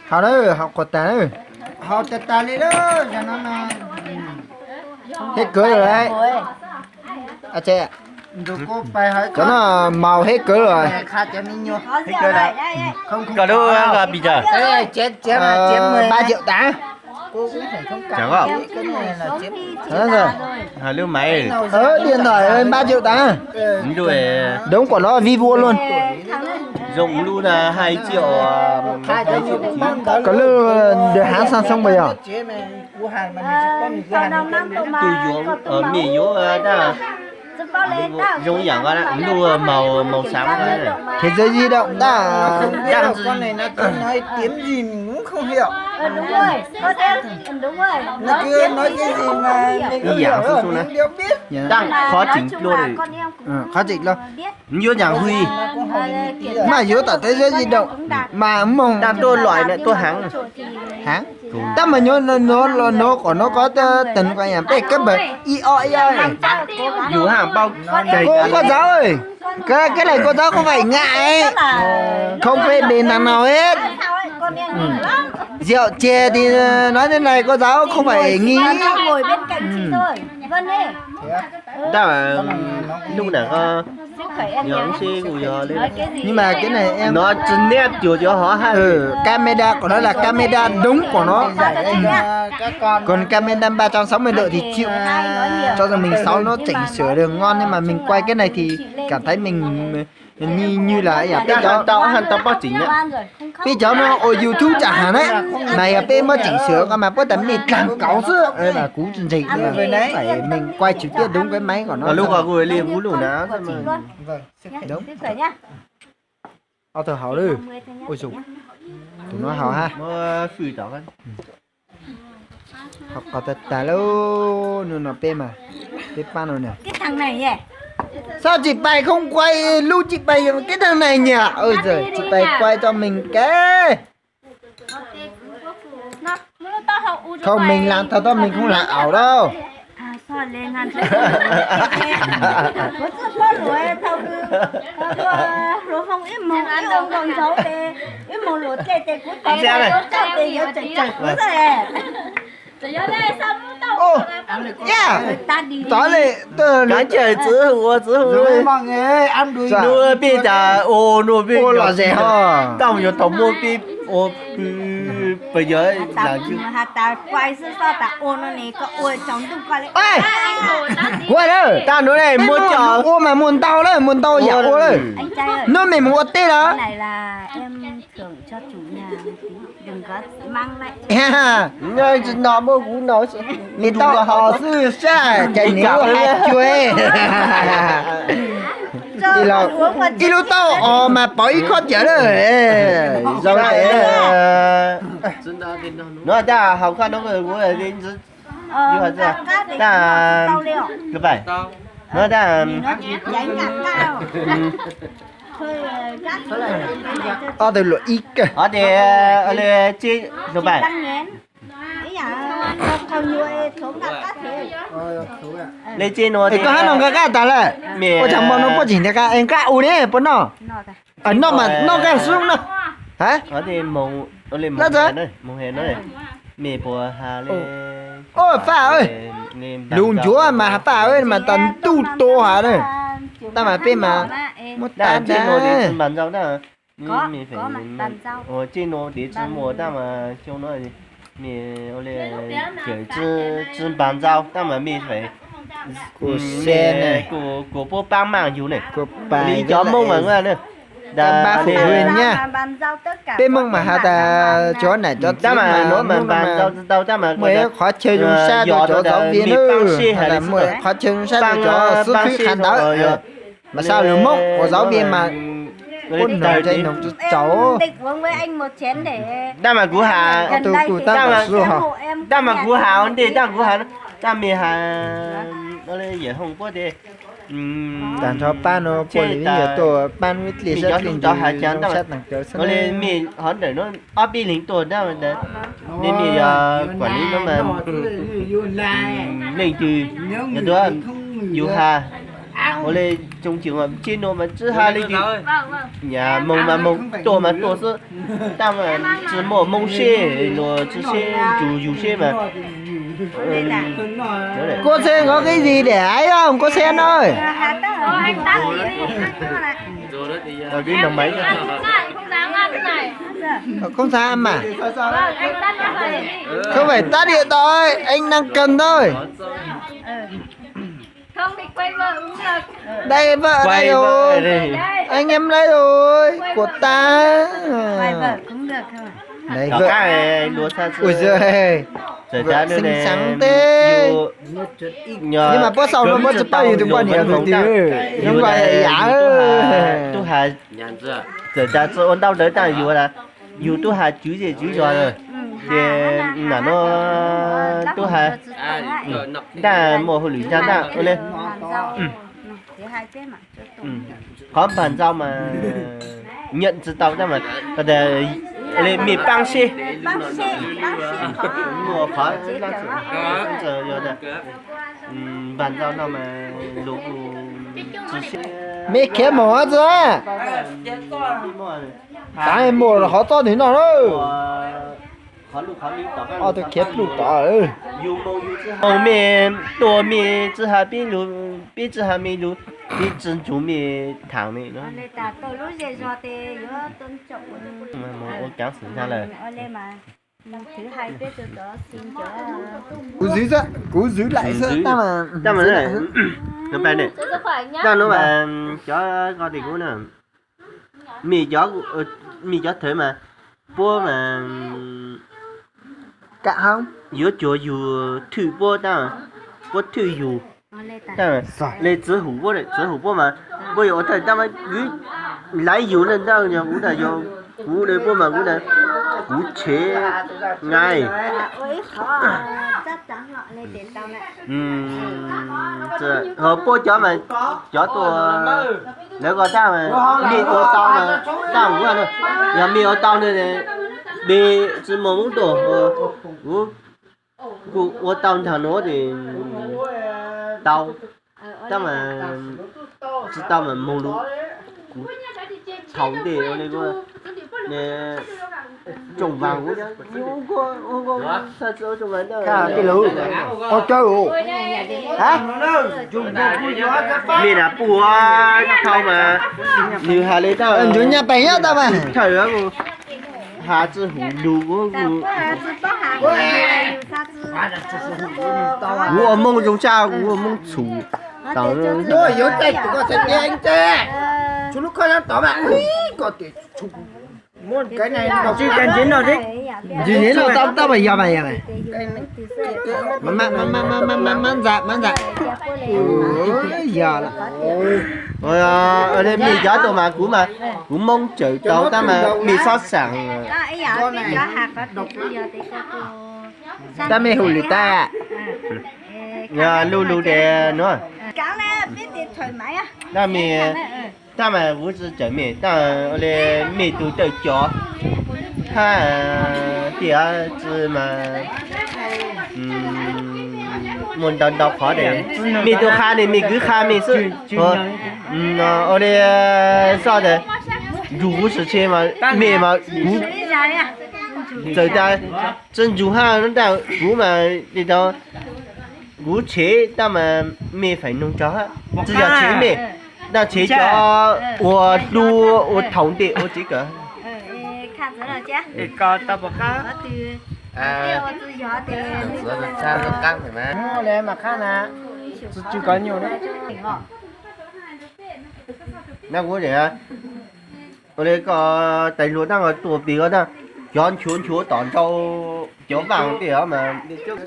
họ đó học cột tà nữa họ tà đi đó cho nó hết cưới rồi đấy à chị cho nó màu hết cưới rồi hết cưới rồi cả đâu là bây giờ chết 3 triệu tá chẳng có thế rồi lưu máy điện thoại ơi 3 triệu tá đúng của nó Vivo luôn dùng luôn là 2 triệu 2 triệu có lưu được hãng Samsung bây giờ từ giống ở miền giống đó giống dạng đó lưu màu xám cái này thế giới di động ta con này nó cứ nói tiếng gì mình cũng không hiểu. Đúng rồi, con em đúng rồi. Nó cứ nói cái gì mà mình không hiểu rồi, mình đều biết. đang khó chỉnh luôn khó chỉnh luôn như dạng huy mà yếu tại thế giới di động mà mong đang tôi loại này tôi hãng ta mà nó của nó có tình quan nhà cái bởi io dù hàng bao cô giáo ơi cái này cô giáo không phải ngại không phải đền đằng nào hết rượu chè thì nói thế này cô giáo không phải nghĩ ngồi bên cạnh chị thôi. Vân ơi. đó là lúc nào có nhóm xe của giờ lên nhưng mà cái này em nó chân nét chưa cho họ ha camera của nó là camera đúng của nó còn camera 360 độ thì chịu cho rằng mình sau nó chỉnh sửa được ngon nhưng mà mình quay cái này thì cảm thấy mình như là ấy à cái tao bao chỉnh á bây giờ nó ở YouTube chẳng hạn đấy này bên mới chỉnh sửa còn mà có tấm mình làm cáu chứ đây là cú chương trình là phải mình quay trực tiếp đúng cái máy của nó lúc mà người liền vũ lù ná đúng thở hảo đi ôi dồi tụi nó hảo ha phi tỏ cái học có thật tà lâu nó bên mà bên pan rồi nè Cái thằng này nhỉ? sao chị bày không quay lưu chị bày cái thằng này nhỉ ôi giời chị bày quay cho mình cái không mình làm thật đó mình không làm ảo đâu Sao lên ăn có lúa thâu lúa không ít màu ít ông còn xấu tê ít màu lúa tê tê của tê tê nhớ chạy chạy của ô yeah tối lệ cái trời chữ Mọi người ăn đuôi nuôi bây giờ ô là gì hả tao giờ tổng mua bi ô bây giờ là chứ ta quay sư sao ta ô nó này có ôi chồng tung qua lấy ê quay đây tao nói này mua chợ ô mà muốn tao giả ô đấy anh trai ơi nó mình mua tê đó cái này là em thưởng cho chủ nhà đừng có mang lại ha ngay nó mua cú nó你到好事晒给牛还追一路到哦嘛保一块钱了rồi nó ta học khoa nó người của là đến như vậy ra ta cái bài nó ta ở đây là ít ở đây chơi cái bài lên trên nó thì có hát nó cái ta là ôi chẳng bao nó có chỉnh cái em cái u đấy bốn nó ở nó mà nó cái xuống nó hả ở đây mông ở đây mông hèn đấy mẹ bùa hà lên ôi pha ơi luôn chúa mà pha ơi mà tần tu tô hả đây ta mà bên mà một đàn trên nó để đàn bàn rau đó có mà bàn rau ở trên nó để chữ mùa ta mà cho nó mẹ ở đây kiểu chữ bàn rau ta mà mẹ phải của xe này của bố bang mạng dù này của bà lý chó mông mà nghe nữa ba phụ huynh nha bên mông mà hà ta chó này cho ta mà nói mà bàn rau đâu ta mà mới khó chơi dùng xa cho chó giáo viên nữa là mới khó chơi dùng xa cho chó sư phí khán đó mà sao được mốc của giáo viên mà con nổi trên nồng cháu định uống với anh một chén để ta mà cú hà ta mà cú hà đi ta cú hà ta mì hà nó lấy gì không có đi đàn cho ban nó quản lý nhiều tổ ban với lý rất linh cho hai chán đó nó lên mì hắn để nó áp bi lính tổ đó mà đấy nên mì quản lý nó mà linh trừ nhà đó dù hà 我嘞中间嘛，见到嘛，只下哩就呀梦嘛梦多嘛多是，但嘛只么梦些，我之前就有些嘛，Cô xem có cái gì để ấy không? Cô xem ơi. Anh tắt đi đi. rồi cái đồng mấy Không dám ăn cái này. Không sao ăn mà. Vâng, anh tắt nó về đi. Không phải tắt điện thôi, anh đang cần thôi. Không thì quay vợ cũng được. Đây vợ đây quay rồi. đây Anh em đây rồi. Của ta. Vài vợ cũng được thôi. Đấy có vợ. cái lúa xa xưa Ui giời. giờ Vợ ra nữa xinh nè xắn thế. nhưng Nhưng mà có sau nó mất bao nhiêu tiền quan hệ rồi chứ. Nhưng mà giả. tu hà giờ ra cho ôn đau đỡ ta dù là dù tu hà chú gì chú rồi thì là nó tu hà ta mua hồi lưỡi ra ta lên Thứ hai cái mà. có bàn giao mà nhận từ tàu ra mà cái để lên mì băng xe Bác sĩ khó. mua khó lắm giờ giờ đây bàn giao nào mà lúa chỉ xe Mẹ kéo mỏ ra. Tại em mua là họ to thế nào đâu. khó lúa khó lúa tao Ờ tôi kéo lụt tỏ ơi.后面多面只下边路边只下面路边珍珠面糖面咯。 Lên ta tôi lúc về do thì giữa tôn trọng.我讲实下来， Lên mà. Thứ hai cái từ đó xin cho. Cố giữ lại sợ ta mà. ta mà này, nó bên này, Giữ sức khỏe nhá. ta nó mà chó coi thì cũng nè, mì chó thử mà, bố mà Cạ không? giữa chỗ dù thử bố ta, bố thử dù, Lên ta. ta mà lấy chữ hủ bố này, chữ hủ bố mà, bố giờ thầy ta mà cứ lấy dù lên đâu nhờ cũng là do cú đây bố mà cũng là cú chế ngay. Ôi khó. Chắc chắn họ lên đến tao này. Họ bố chó mà chó tôi nếu có sao mà mi ô tao mà sao cũng là nhà mi ô tao này này bị chỉ muốn đồ cú ô tao thằng nó thì tao tao mà chỉ tao mà mông lú thòng thì ở đây có nè trồng vàng không có sao chỗ trồng vàng đâu Cái lũ. Ô chơi ồ. Hả? mình là bùa thâu mà như hà lấy tao Anh chú nhà bánh nhá ta mà. trời ơi hà chứ hủ đủ của mông giống sao của mông chủ tao Rồi yếu chạy tụi con sẽ nghe anh chê. Chú lúc khơi tỏ mà. Có thể chụp. Muốn cái này đọc chứ cần chiến rồi đấy. Gì thế nào tao phải giờ mày mày. Mang dạ. Ôi giờ là. rồi ở đây mì gió tao mà cũng mong chữ tao ta mà mì sót sẵn ta mê hủ lì ta. nhà lu đè nữa Cái này biết thì thoải mái á. ta mì ta mà vũ sư chở mì ta ở đây mì tụ tự chó ha thì chứ mà muốn đọc khó để mì tụ kha thì mì cứ kha mì sư ở đây sao đấy rủ sự chế mà mì mà rủ Cái gì à? giờ ta chân rủ ha nó ta rủ mà đi đâu rủ chế ta mà mì phải nung chó chỉ giờ chế mì那chế cho我录我同的我这个 Khăn rất là chết. Có tao bọc cá. Ở từ tiêu từ gió thì sao nó căng phải mà Lên mà khá nè. Chưa có nhiều nữa.那我这啊我那个在路那个左边个那，全球打到脚板的嘛。